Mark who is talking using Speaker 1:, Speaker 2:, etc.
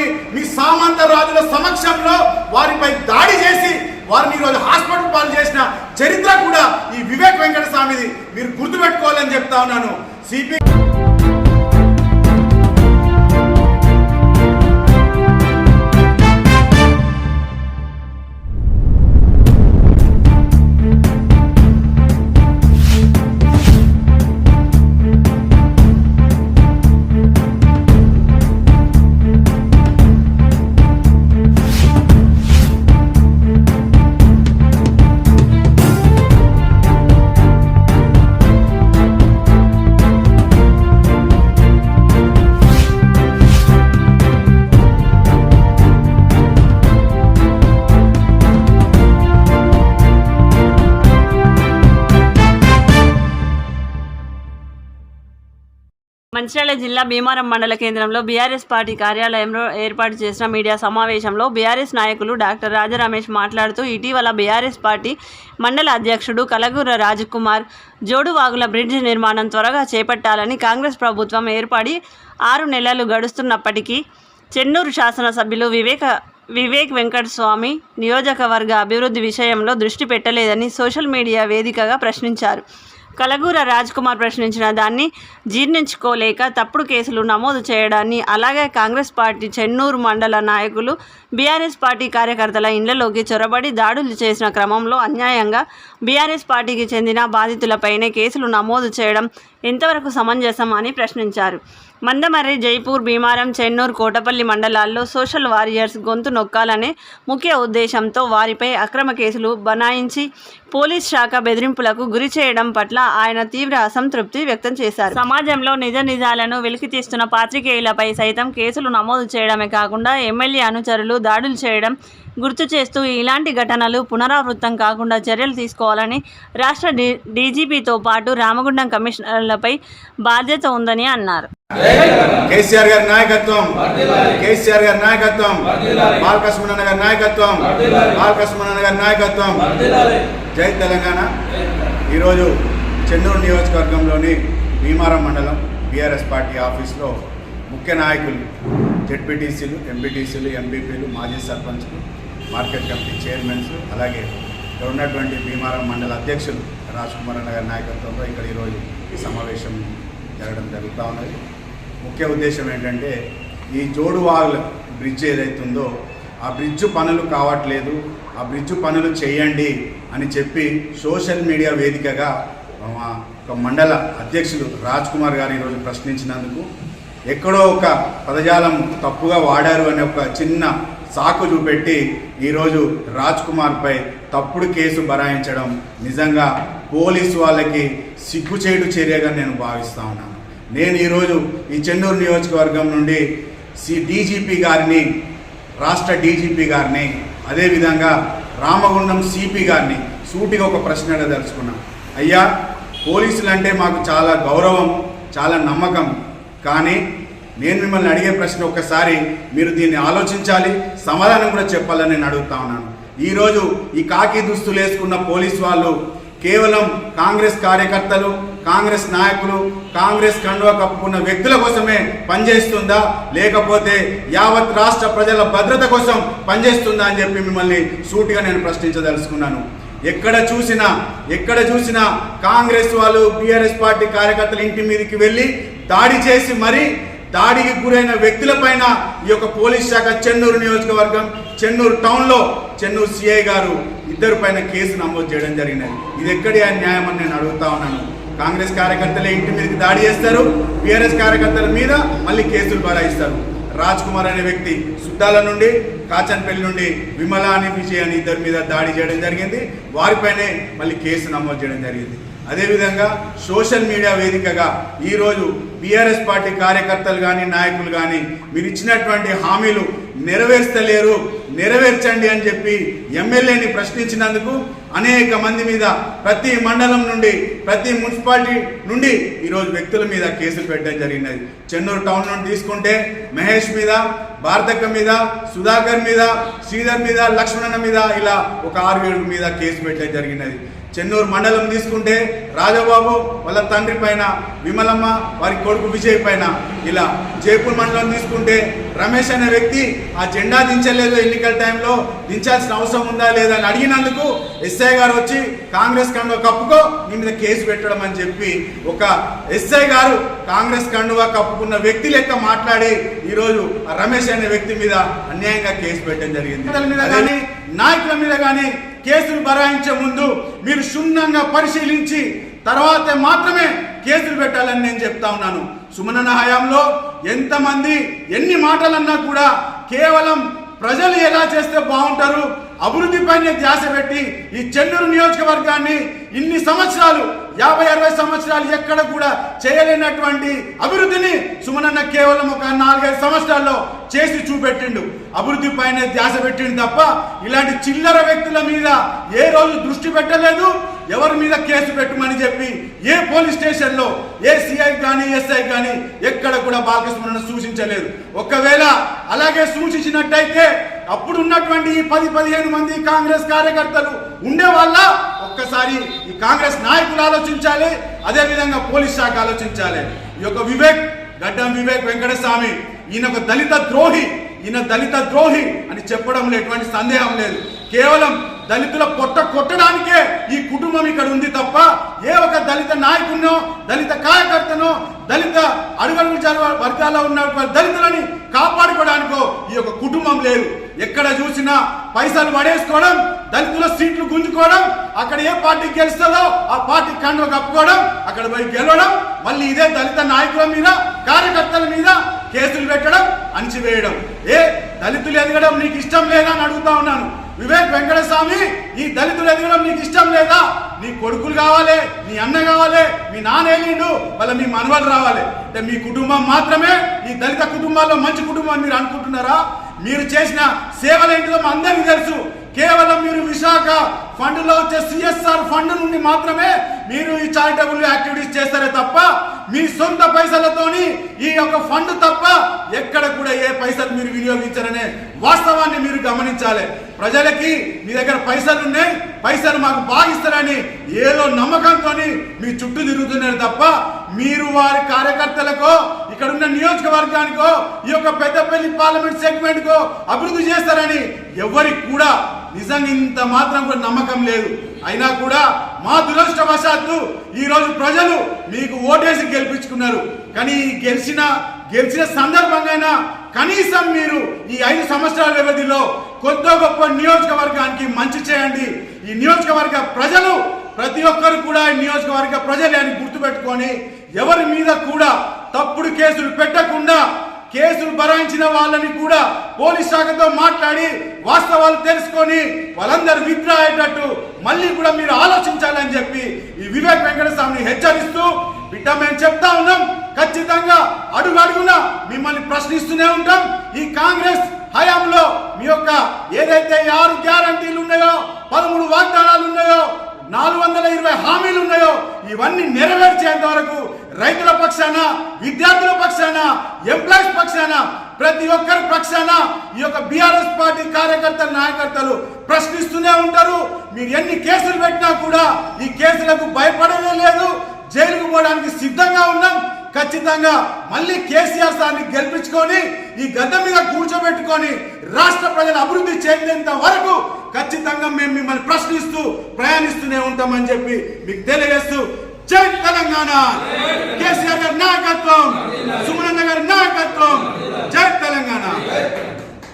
Speaker 1: తీసుకొని మీ సామంత రాజుల సమక్షంలో వారిపై దాడి చేసి వారిని ఈరోజు హాస్పిటల్ పాలు చేసిన చరిత్ర కూడా ఈ వివేక్ వెంకటస్వామిది. మీరు గుర్తుపెట్టుకోవాలని చెప్తా ఉన్నాను. సిపి
Speaker 2: మంచిర్యాల జిల్లా భీమారం మండల కేంద్రంలో బీఆర్ఎస్ పార్టీ కార్యాలయంలో ఏర్పాటు చేసిన మీడియా సమావేశంలో బీఆర్ఎస్ నాయకులు డాక్టర్ రాజా రమేష్ మాట్లాడుతూ ఇటీవల బీఆర్ఎస్ పార్టీ మండల అధ్యక్షుడు కలగూర రాజకుమార్ జోడువాగుల బ్రిడ్జ్ నిర్మాణం త్వరగా చేపట్టాలని కాంగ్రెస్ ప్రభుత్వం ఏర్పడి 6 నెలలు గడుస్తున్నప్పటికీ చెన్నూరు శాసనసభ్యులు వివేక్ వెంకటస్వామి నియోజకవర్గ అభివృద్ధి విషయంలో దృష్టి పెట్టలేదని సోషల్ మీడియా వేదికగా ప్రశ్నించారు. కలగూర రాజ్కుమార్ ప్రశ్నించిన దాన్ని జీర్ణించుకోలేక తప్పుడు కేసులు నమోదు చేయడాన్ని, అలాగే కాంగ్రెస్ పార్టీ చెన్నూరు మండల నాయకులు బీఆర్ఎస్ పార్టీ కార్యకర్తల ఇళ్లలోకి చొరబడి దాడులు చేసిన క్రమంలో అన్యాయంగా బీఆర్ఎస్ పార్టీకి చెందిన బాధితులపైనే కేసులు నమోదు చేయడం ఎంతవరకు సమంజసం అని ప్రశ్నించారు. మందమర్రి, జైపూర్, భీమారం, చెన్నూరు, కోటపల్లి మండలాల్లో సోషల్ వారియర్స్ గొంతు నొక్కాలనే ముఖ్య ఉద్దేశంతో వారిపై అక్రమ కేసులు బనాయించి పోలీస్ శాఖ బెదిరింపులకు గురి చేయడం పట్ల ఆయన తీవ్ర అసంతృప్తి వ్యక్తం చేశారు. సమాజంలో నిజాలను వెలికితీస్తున్న పాత్రికేయులపై సైతం కేసులు నమోదు చేయడమే కాకుండా ఎమ్మెల్యే అనుచరులు దాడులు చేయడం గుర్తు చేస్తూ ఇలాంటి ఘటనలు పునరావృతం కాకుండా చర్యలు తీసుకోవాలని రాష్ట్ర డీజీపీతో పాటు రామగుండం కమిషనర్లపై బాధ్యత ఉందని అన్నారు.
Speaker 1: కేసీఆర్ గారి నాయకత్వం, కేసీఆర్ గారి నాయకత్వం, బాలకృష్ణన్న గారి నాయకత్వం, బాలకృష్ణన్న గారి నాయకత్వం. జై తెలంగాణ. ఈరోజు చెన్నూరు నియోజకవర్గంలోని భీమారం మండలం బీఆర్ఎస్ పార్టీ ఆఫీస్లో ముఖ్య నాయకులు, జెడ్పీటీసీలు, ఎంపీటీసీలు, ఎంపీపీలు, మాజీ సర్పంచ్లు, మార్కెట్ కమిటీ చైర్మన్స్, అలాగే ఇక్కడ ఉన్నటువంటి భీమారం మండల అధ్యక్షులు రాజ్కుమార్ అన్న గారి నాయకత్వంలో ఇక్కడ ఈరోజు ఈ సమావేశం జరగడం జరుగుతూ ఉన్నది. ముఖ్య ఉద్దేశం ఏంటంటే ఈ జోడువాగుల బ్రిడ్జ్ ఏదైతుందో ఆ బ్రిడ్జ్ పనులు కావట్లేదు, ఆ బ్రిడ్జ్ పనులు చేయండి అని చెప్పి సోషల్ మీడియా వేదికగా ఒక మండల అధ్యక్షులు రాజ్కుమార్ గారు ఈరోజు ప్రశ్నించినందుకు ఎక్కడో ఒక పదజాలం తప్పుగా వాడారు అనే ఒక చిన్న సాకు చూపెట్టి ఈరోజు రాజ్కుమార్పై తప్పుడు కేసు బరాయించడం నిజంగా పోలీసు వాళ్ళకి సిగ్గుచేటు చర్యగా నేను భావిస్తూ ఉన్నాను. నేను ఈరోజు ఈ చెన్నూరు నియోజకవర్గం నుండి డీజీపీ గారిని, రాష్ట్ర డీజీపీ గారిని, అదేవిధంగా రామగుండం సిపి గారిని సూటిగా ఒక ప్రశ్న అడగదలుచుకున్నాను. అయ్యా, పోలీసులు అంటే మాకు చాలా గౌరవం, చాలా నమ్మకం. కానీ నేను మిమ్మల్ని అడిగే ప్రశ్న ఒక్కసారి మీరు దీన్ని ఆలోచించాలి, సమాధానం కూడా చెప్పాలని నేను అడుగుతా ఉన్నాను. ఈరోజు ఈ కాకి దుస్తులు వేసుకున్న పోలీసు వాళ్ళు కేవలం కాంగ్రెస్ కార్యకర్తలు, కాంగ్రెస్ నాయకులు, కాంగ్రెస్ కండువా కప్పుకున్న వ్యక్తుల కోసమే పనిచేస్తుందా, లేకపోతే యావత్ రాష్ట్ర ప్రజల భద్రత కోసం పనిచేస్తుందా అని చెప్పి మిమ్మల్ని సూటిగా నేను ప్రశ్నించదలుచుకున్నాను. ఎక్కడ చూసినా కాంగ్రెస్ వాళ్ళు బీఆర్ఎస్ పార్టీ కార్యకర్తల ఇంటి మీదకి వెళ్ళి దాడి చేసి మరీ దాడికి గురైన వ్యక్తులపైన ఈ యొక్క పోలీస్ శాఖ చెన్నూరు నియోజకవర్గం, చెన్నూరు టౌన్లో చెన్నూరు సిఐ గారు ఇద్దరు పైన కేసు నమోదు చేయడం జరిగినది. ఇది ఎక్కడి న్యాయం అని నేను అడుగుతా ఉన్నాను. కాంగ్రెస్ కార్యకర్తలే ఇంటి మీదకి దాడి చేస్తారు, బీఆర్ఎస్ కార్యకర్తల మీద మళ్ళీ కేసులు బరాయిస్తారు. రాజ్కుమార్ అనే వ్యక్తి సుద్దాల నుండి, కాచన్పల్లి నుండి విమల అని విజయ్ అని ఇద్దరి మీద దాడి చేయడం జరిగింది. వారిపైనే మళ్ళీ కేసు నమోదు చేయడం జరిగింది. అదేవిధంగా సోషల్ మీడియా వేదికగా ఈరోజు బీఆర్ఎస్ పార్టీ కార్యకర్తలు కానీ, నాయకులు కానీ మీరు ఇచ్చినటువంటి హామీలు నెరవేర్చలేరు, నెరవేర్చండి అని చెప్పి ఎమ్మెల్యేని ప్రశ్నించినందుకు అనేక మంది మీద, ప్రతి మండలం నుండి, ప్రతి మున్సిపాలిటీ నుండి ఈరోజు వ్యక్తుల మీద కేసులు పెట్టడం జరిగినది. చెన్నూరు టౌన్ నుండి తీసుకుంటే మహేష్ మీద, భారతక్క మీద, సుధాకర్ మీద, శ్రీధర్ మీద, లక్ష్మణన్న మీద ఇలా ఒక 6-7 మీద కేసు పెట్టడం జరిగినది. చెన్నూరు మండలం తీసుకుంటే రాజబాబు వాళ్ళ తండ్రి పైన, విమలమ్మ వారి కొడుకు విజయ్ పైన, ఇలా జైపూర్ మండలం తీసుకుంటే రమేష్ అనే వ్యక్తి ఆ జెండా దించలేదు, ఎన్నికల టైంలో దించాల్సిన అవసరం ఉందా లేదా అని అడిగినందుకు ఎస్ఐ గారు వచ్చి కాంగ్రెస్ కండువా కప్పుకో నీ మీద కేసు పెట్టడం అని చెప్పి ఒక ఎస్ఐ గారు కాంగ్రెస్ కండువా కప్పుకున్న వ్యక్తి లెక్క మాట్లాడి ఈరోజు ఆ రమేష్ అనే వ్యక్తి మీద అన్యాయంగా కేసు పెట్టడం జరిగింది. మీద కానీ నాయకుల మీద కానీ కేసులు బరాయించే ముందు మీరు క్షుణ్ణంగా పరిశీలించి తర్వాత మాత్రమే కేసులు పెట్టాలని నేను చెప్తా ఉన్నాను. సుమనన్న హయాంలో ఎంతమంది ఎన్ని మాటలన్నా కూడా కేవలం ప్రజలు ఎలా చేస్తే బాగుంటారు, అభివృద్ధిపైనే ధ్యాస పెట్టి ఈ చెన్నూరు నియోజకవర్గాన్ని ఇన్ని సంవత్సరాలు 50-60 సంవత్సరాలు ఎక్కడ కూడా చేయలేనటువంటి అభివృద్ధిని సుమనన్న కేవలం ఒక 4-5 సంవత్సరాల్లో చేసి చూపెట్టిండు. అభివృద్ధి పైన ధ్యాస పెట్టిండు తప్ప ఇలాంటి చిల్లర వ్యక్తుల మీద ఏ రోజు దృష్టి పెట్టలేదు. ఎవరి మీద కేసు పెట్టమని చెప్పి ఏ పోలీస్ స్టేషన్లో ఏ సిఐ కానీ ఎస్ఐ కానీ ఎక్కడ కూడా బాలకృష్ణ సూచించలేదు. ఒకవేళ అలాగే సూచించినట్టయితే అప్పుడు ఉన్నటువంటి ఈ 10-15 మంది కాంగ్రెస్ కార్యకర్తలు ఉండే వాళ్ళ ఒక్కసారి ఈ కాంగ్రెస్ నాయకులు ఆలోచించాలి, అదేవిధంగా పోలీస్ శాఖ ఆలోచించాలి. ఈ యొక్క గడ్డం వివేక్ వెంకటస్వామి ఈయన ఒక దళిత ద్రోహి అని చెప్పడంలో ఎటువంటి సందేహం లేదు. కేవలం దళితుల పొట్ట కొట్టడానికే ఈ కుటుంబం ఇక్కడ ఉంది తప్ప ఏ ఒక దళిత నాయకునో, దళిత కార్యకర్తనో, దళిత అడుగడుగు వర్గాల్లో ఉన్న దళితులని కాపాడుకోవడానికో ఈ యొక్క కుటుంబం లేదు. ఎక్కడ చూసినా పైసలు పడేసుకోవడం, దళితుల సీట్లు గుంజుకోవడం, అక్కడ ఏ పార్టీ గెలుస్తుందో ఆ పార్టీ కండువ కప్పుకోవడం, అక్కడ పోయి గెలవడం, మళ్ళీ ఇదే దళిత నాయకుల మీద, కార్యకర్తల మీద కేసులు పెట్టడం, అణిచివేయడం. దళితులు ఎదగడం నీకు ఇష్టం లేదా అని అడుగుతా ఉన్నాను. వివేక్ వెంకటస్వామి, ఈ దళితులు ఎదగడం నీకు ఇష్టం లేదా? నీ కొడుకులు కావాలి, నీ అన్న కావాలి, మీ నాన్న వెళ్ళిండు, వాళ్ళ మీ మనవలు రావాలి. అంటే మీ కుటుంబం మాత్రమే ఈ దళిత కుటుంబాల్లో మంచి కుటుంబం మీరు అనుకుంటున్నారా? మీరు చేసిన సేవలు ఏంటిదో అందరికీ తెలుసు. కేవలం మీరు విశాఖ ఫండ్లో వచ్చే సిఎస్ఆర్ ఫండ్ నుండి మాత్రమే మీరు ఈ చారిటబుల్ యాక్టివిటీస్ చేస్తారే తప్ప మీ సొంత పైసలతోని ఈ యొక్క ఫండ్ తప్ప ఎక్కడ కూడా ఏ పైసలు మీరు వినియోగించారనే వాస్తవాన్ని మీరు గమనించాలి. ప్రజలకి మీ దగ్గర పైసలు ఉన్నాయి, పైసలు మాకు బాగిస్తారని ఏదో నమ్మకంతో మీ చుట్టూ తిరుగుతున్నారు తప్ప మీరు వారి కార్యకర్తలకో, ఇక్కడ ఉన్న నియోజకవర్గానికో, ఈ యొక్క పెద్దపల్లి పార్లమెంట్ సెగ్మెంట్ కో అభివృద్ధి చేస్తారని ఎవరికి కూడా నిజంగా ఇంత మాత్రం కూడా నమ్మకం లేదు. అయినా కూడా మా దురదృష్టవశాత్తు ఈ రోజు ప్రజలు మీకు ఓటేసి గెలిపించుకున్నారు. కానీ గెలిచిన సందర్భంగా కనీసం మీరు ఈ 5 సంవత్సరాల వ్యవధిలో కొత్త గొప్ప నియోజకవర్గానికి మంచి చేయండి. ఈ నియోజకవర్గ ప్రజలు ప్రతి ఒక్కరు కూడా ఈ నియోజకవర్గ ప్రజలే అని గుర్తుపెట్టుకొని ఎవరి మీద కూడా తప్పుడు కేసులు పెట్టకుండా కేసులు బరాయించిన వాళ్ళని కూడా పోలీస్ శాఖతో మాట్లాడి వాస్తవాలు తెలుసుకొని వాళ్ళందరూ విత్డ్రా అయ్యేటట్టు మళ్ళీ కూడా మీరు ఆలోచించాలని చెప్పి ఈ వివేక్ వెంకటస్వామిని హెచ్చరిస్తూ బిడ్డ మేము చెప్తా ఉన్నాం. ఖచ్చితంగా అడుగడుగునా మిమ్మల్ని ప్రశ్నిస్తూనే ఉంటాం. ఈ కాంగ్రెస్ హయాంలో మీ యొక్క ఏదైతే 6 గ్యారంటీలు ఉన్నాయో, 13 వాగ్దానాలు ఉన్నాయో, 420 హామీలు ఉన్నాయో ఇవన్నీ నెరవేర్చేంత వరకు రైతుల పక్షాన, విద్యార్థుల పక్షాన, ఎంప్లాయీస్ పక్షాన, ప్రతి ఒక్కరి పక్షాన ఈ యొక్క బీఆర్ఎస్ పార్టీ కార్యకర్తల నాయకర్తలు ప్రశ్నిస్తూనే ఉంటారు. మీరు ఎన్ని కేసులు పెట్టినా కూడా ఈ కేసులకు భయపడలే లేదు. జైలుకు పోవడానికి సిద్ధంగా ఉన్నాం. ఖచ్చితంగా మళ్ళీ కేసీఆర్ సార్ని గెలిపించుకొని ఈ గద్దె మీద కూర్చోబెట్టుకొని రాష్ట్ర ప్రజల అభివృద్ధి చెందేంత వరకు ఖచ్చితంగా మేము మిమ్మల్ని ప్రశ్నిస్తూ ప్రయాణిస్తూనే ఉంటామని చెప్పి మీకు తెలియజేస్తూ జై తెలంగాణ, కేసీఆర్ గారి నాయకత్వం, సుమనన్న గారి నాయకత్వం, జై తెలంగాణ.